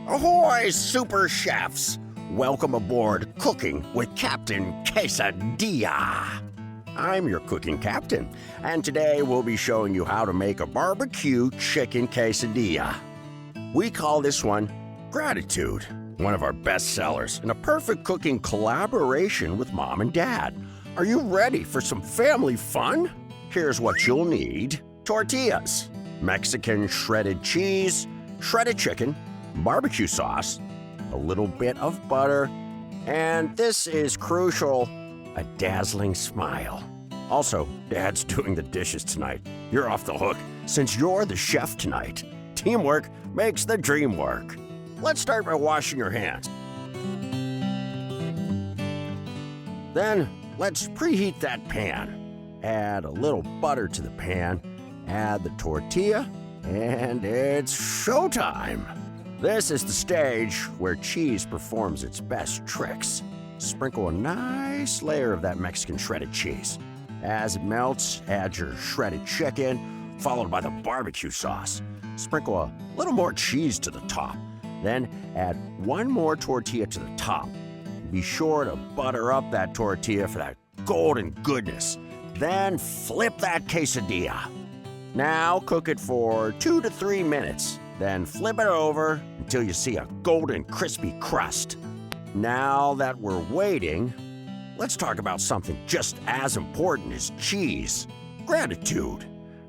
Ahoy, super chefs! Welcome aboard Cooking with Captain Quesadilla. I'm your cooking captain, and today we'll be showing you how to make a barbecue chicken quesadilla. We call this one Gratitude, one of our best sellers, and a perfect cooking collaboration with Mom and Dad. Are you ready for some family fun? Here's what you'll need: tortillas, Mexican shredded cheese, shredded chicken, barbecue sauce, a little bit of butter, and this is crucial, a dazzling smile. Also, Dad's doing the dishes tonight. You're off the hook since you're the chef tonight. Teamwork makes the dream work. Let's start by washing your hands. Then, let's preheat that pan. Add a little butter to the pan, add the tortilla, and it's showtime. This is the stage where cheese performs its best tricks. Sprinkle a nice layer of that Mexican shredded cheese. As it melts, add your shredded chicken, followed by the barbecue sauce. Sprinkle a little more cheese to the top. Then add one more tortilla to the top. Be sure to butter up that tortilla for that golden goodness. Then flip that quesadilla. Now cook it for 2 to 3 minutes. Then flip it over until you see a golden crispy crust. Now that we're waiting, let's talk about something just as important as cheese: gratitude.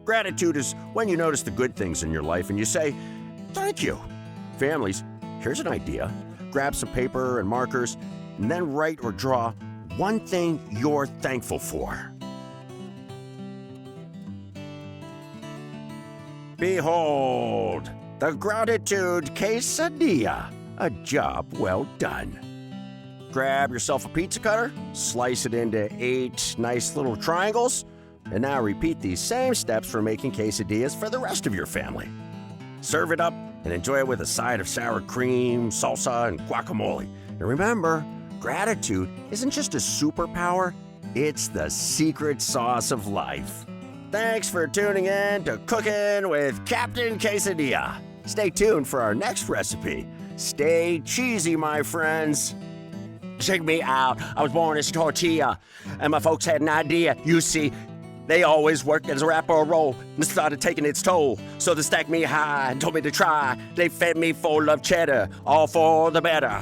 Gratitude is when you notice the good things in your life and you say, "Thank you." Families, here's an idea. Grab some paper and markers and then write or draw one thing you're thankful for. Behold, the Gratitude Quesadilla, a job well done. Grab yourself a pizza cutter, slice it into 8 nice little triangles, and now repeat these same steps for making quesadillas for the rest of your family. Serve it up and enjoy it with a side of sour cream, salsa, and guacamole. And remember, gratitude isn't just a superpower, it's the secret sauce of life. Thanks for tuning in to Cooking with Captain Quesadilla. Stay tuned for our next recipe. Stay cheesy, my friends. Check me out. I was born as a tortilla, and my folks had an idea. You see, they always worked as a rapper or roll, and it started taking its toll. So they stacked me high and told me to try. They fed me full of cheddar, all for the better.